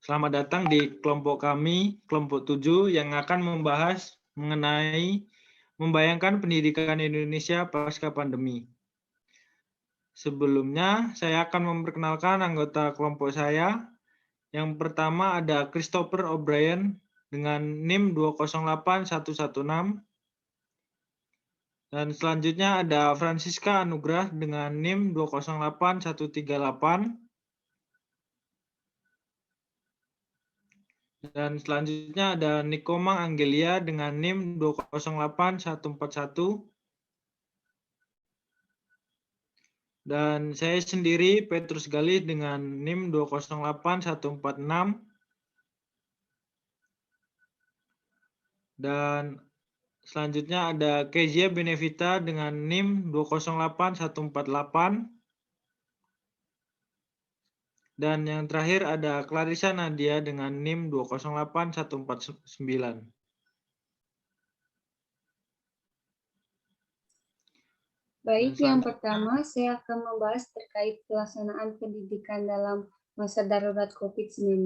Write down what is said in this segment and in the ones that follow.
Selamat datang di kelompok kami, kelompok 7, yang akan membahas mengenai membayangkan pendidikan Indonesia pasca pandemi. Sebelumnya, saya akan memperkenalkan anggota kelompok saya. Yang pertama ada Christopher O'Brien dengan NIM 208116. Dan selanjutnya ada Francisca Anugrah dengan NIM 208138. Dan selanjutnya ada Nikomang Anggelia dengan NIM 208141. Dan saya sendiri Petrus Galih dengan NIM 208146. Dan selanjutnya ada Kezia Benevita dengan NIM 208148. Dan yang terakhir ada Clarissa Nadia dengan NIM 208149. Baik, yang pertama saya akan membahas terkait pelaksanaan pendidikan dalam masa darurat COVID-19,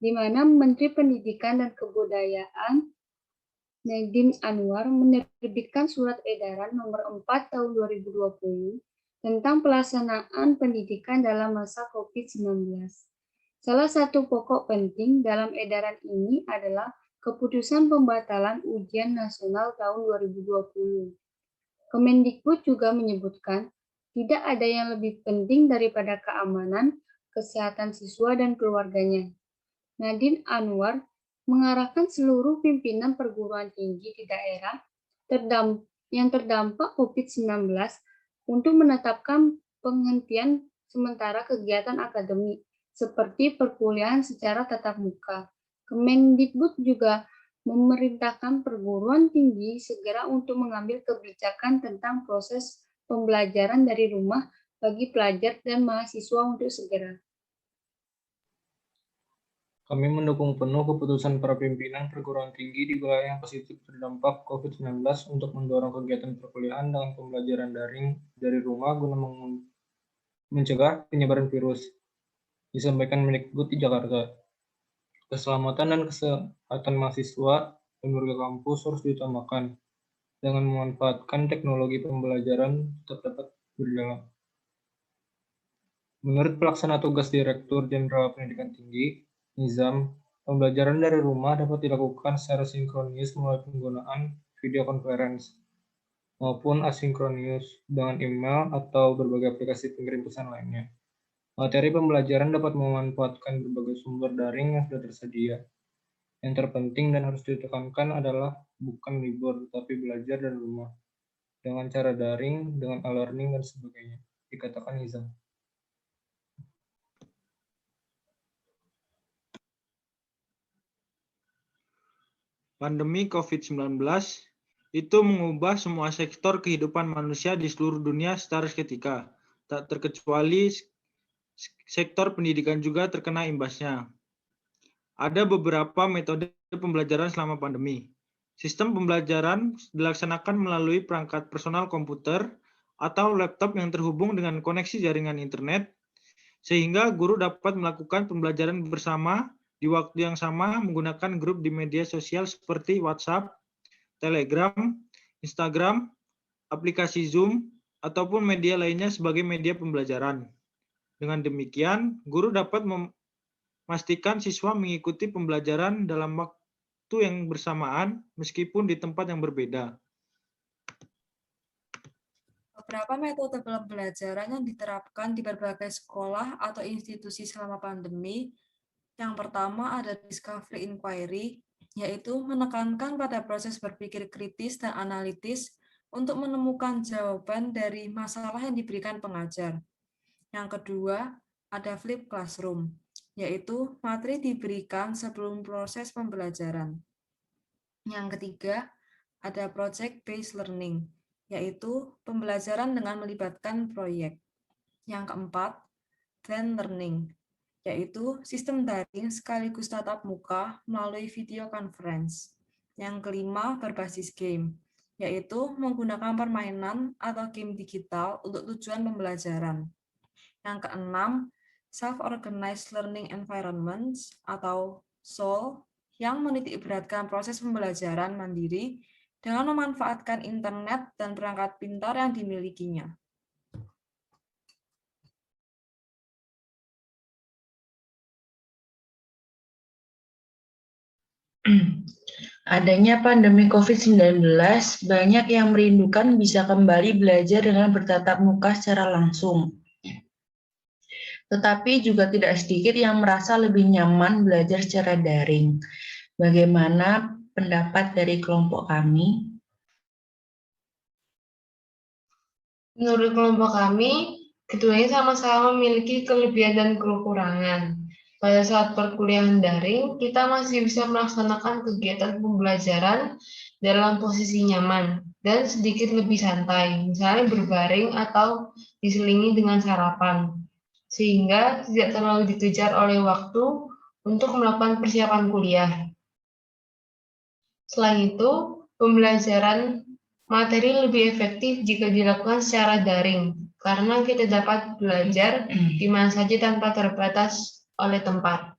di mana Menteri Pendidikan dan Kebudayaan Nadiem Anwar menerbitkan Surat Edaran Nomor 4 Tahun 2020 tentang pelaksanaan pendidikan dalam masa COVID-19. Salah satu pokok penting dalam edaran ini adalah keputusan pembatalan ujian nasional tahun 2020. Kemendikbud juga menyebutkan tidak ada yang lebih penting daripada keamanan, kesehatan siswa dan keluarganya. Nadiem Anwar mengarahkan seluruh pimpinan perguruan tinggi di daerah yang terdampak COVID-19 untuk menetapkan penghentian sementara kegiatan akademik seperti perkuliahan secara tatap muka. Kemendikbud juga memerintahkan perguruan tinggi segera untuk mengambil kebijakan tentang proses pembelajaran dari rumah bagi pelajar dan mahasiswa untuk segera. Kami mendukung penuh keputusan para pimpinan perguruan tinggi di wilayah yang positif terdampak COVID-19 untuk mendorong kegiatan perkuliahan dengan pembelajaran daring dari rumah guna mencegah penyebaran virus. Disampaikan Mendikbud di Jakarta. Keselamatan dan kesehatan mahasiswa dan warga kampus harus diutamakan dengan memanfaatkan teknologi pembelajaran tetap dapat berjalan. Menurut pelaksana tugas Direktur Jenderal Pendidikan Tinggi, Nizam, pembelajaran dari rumah dapat dilakukan secara sinkronis melalui penggunaan video conference maupun asinkronus dengan email atau berbagai aplikasi pengirim pesan lainnya. Materi pembelajaran dapat memanfaatkan berbagai sumber daring yang sudah tersedia. Yang terpenting dan harus ditekankan adalah bukan libur, tetapi belajar dari rumah. Dengan cara daring, dengan e-learning, dan sebagainya. Dikatakan Nizam. Pandemi COVID-19 itu mengubah semua sektor kehidupan manusia di seluruh dunia secara seketika. Tak terkecuali sektor pendidikan juga terkena imbasnya. Ada beberapa metode pembelajaran selama pandemi. Sistem pembelajaran dilaksanakan melalui perangkat personal komputer atau laptop yang terhubung dengan koneksi jaringan internet, sehingga guru dapat melakukan pembelajaran bersama di waktu yang sama menggunakan grup di media sosial seperti WhatsApp, Telegram, Instagram, aplikasi Zoom, ataupun media lainnya sebagai media pembelajaran. Dengan demikian, guru dapat memastikan siswa mengikuti pembelajaran dalam waktu yang bersamaan meskipun di tempat yang berbeda. Beberapa metode pembelajaran yang diterapkan di berbagai sekolah atau institusi selama pandemi. Yang pertama ada discovery inquiry, yaitu menekankan pada proses berpikir kritis dan analitis untuk menemukan jawaban dari masalah yang diberikan pengajar. Yang kedua, ada flip classroom, yaitu materi diberikan sebelum proses pembelajaran. Yang ketiga, ada project-based learning, yaitu pembelajaran dengan melibatkan proyek. Yang keempat, blended learning, yaitu sistem daring sekaligus tatap muka melalui video conference. Yang kelima, berbasis game, yaitu menggunakan permainan atau game digital untuk tujuan pembelajaran. Yang keenam, Self-Organized Learning Environments atau SOL yang menitikberatkan proses pembelajaran mandiri dengan memanfaatkan internet dan perangkat pintar yang dimilikinya. Adanya pandemi COVID-19, banyak yang merindukan bisa kembali belajar dengan bertatap muka secara langsung. Tetapi juga tidak sedikit yang merasa lebih nyaman belajar secara daring. Bagaimana pendapat dari kelompok kami? Menurut kelompok kami, keduanya sama-sama memiliki kelebihan dan kekurangan. Pada saat perkuliahan daring, kita masih bisa melaksanakan kegiatan pembelajaran dalam posisi nyaman dan sedikit lebih santai, misalnya berbaring atau diselingi dengan sarapan, sehingga tidak terlalu dikejar oleh waktu untuk melakukan persiapan kuliah. Selain itu, pembelajaran materi lebih efektif jika dilakukan secara daring, karena kita dapat belajar di mana saja tanpa terbatas oleh tempat.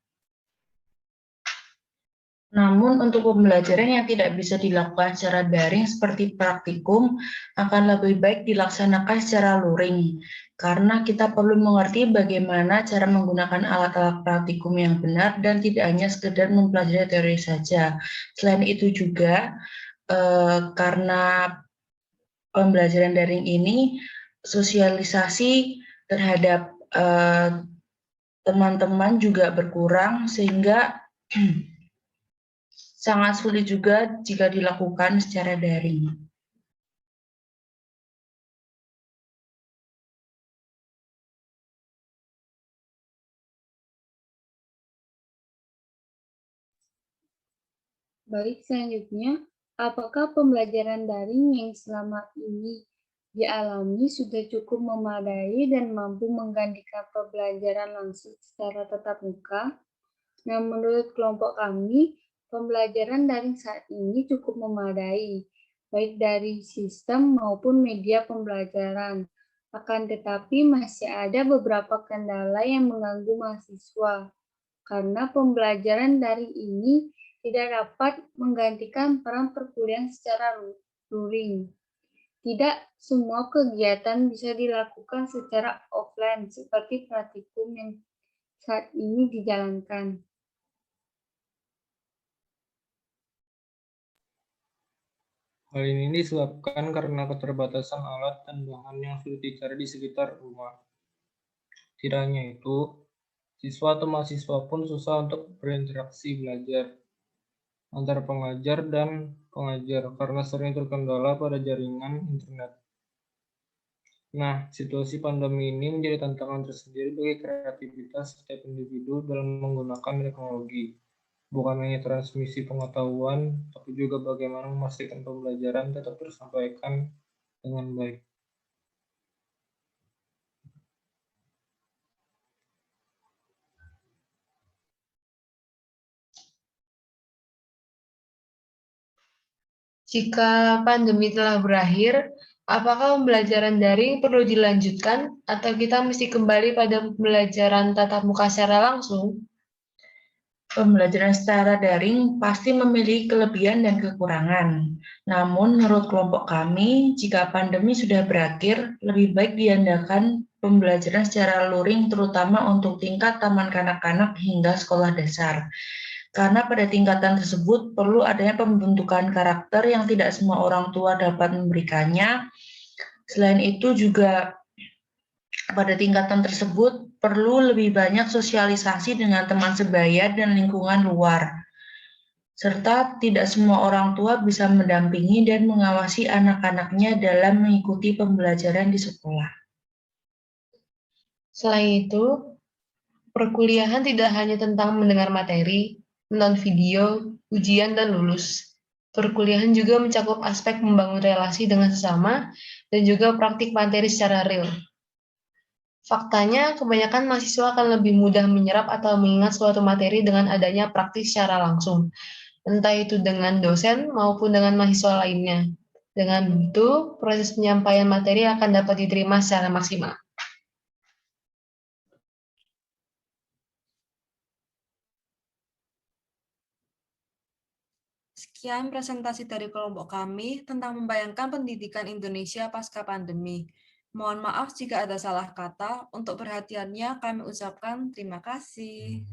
Namun untuk pembelajaran yang tidak bisa dilakukan secara daring seperti praktikum akan lebih baik dilaksanakan secara luring, karena kita perlu mengerti bagaimana cara menggunakan alat-alat praktikum yang benar dan tidak hanya sekedar mempelajari teori saja. Selain itu juga karena pembelajaran daring ini sosialisasi terhadap teman-teman juga berkurang, sehingga sangat sulit juga jika dilakukan secara daring. Baik, selanjutnya, apakah pembelajaran daring yang selama ini dialami sudah cukup memadai dan mampu menggantikan pembelajaran langsung secara tatap muka? Nah, menurut kelompok kami, pembelajaran daring saat ini cukup memadai, baik dari sistem maupun media pembelajaran. Akan tetapi masih ada beberapa kendala yang mengganggu mahasiswa, karena pembelajaran daring ini tidak dapat menggantikan peran perkuliahan secara luring. Tidak semua kegiatan bisa dilakukan secara offline seperti praktikum yang saat ini dijalankan. Hal ini disebabkan karena keterbatasan alat dan bahan yang sulit dicari di sekitar rumah. Tidak hanya itu, siswa atau mahasiswa pun susah untuk berinteraksi belajar antara pengajar dan pengajar karena sering terkendala pada jaringan internet. Nah, situasi pandemi ini menjadi tantangan tersendiri bagi kreativitas setiap individu dalam menggunakan teknologi. Bukan hanya transmisi pengetahuan, tapi juga bagaimana memastikan pembelajaran tetap tersampaikan dengan baik. Jika pandemi telah berakhir, apakah pembelajaran daring perlu dilanjutkan atau kita mesti kembali pada pembelajaran tatap muka secara langsung? Pembelajaran secara daring pasti memiliki kelebihan dan kekurangan. Namun menurut kelompok kami, jika pandemi sudah berakhir, lebih baik diandalkan pembelajaran secara luring terutama untuk tingkat taman kanak-kanak hingga sekolah dasar. Karena pada tingkatan tersebut perlu adanya pembentukan karakter yang tidak semua orang tua dapat memberikannya. Selain itu juga pada tingkatan tersebut perlu lebih banyak sosialisasi dengan teman sebaya dan lingkungan luar. Serta tidak semua orang tua bisa mendampingi dan mengawasi anak-anaknya dalam mengikuti pembelajaran di sekolah. Selain itu, perkuliahan tidak hanya tentang mendengar materi, menonton video, ujian, dan lulus. Perkuliahan juga mencakup aspek membangun relasi dengan sesama dan juga praktik materi secara real. Faktanya, kebanyakan mahasiswa akan lebih mudah menyerap atau mengingat suatu materi dengan adanya praktik secara langsung, entah itu dengan dosen maupun dengan mahasiswa lainnya. Dengan begitu, proses penyampaian materi akan dapat diterima secara maksimal. Sekian presentasi dari kelompok kami tentang membayangkan pendidikan Indonesia pasca pandemi. Mohon maaf jika ada salah kata. Untuk perhatiannya kami ucapkan terima kasih.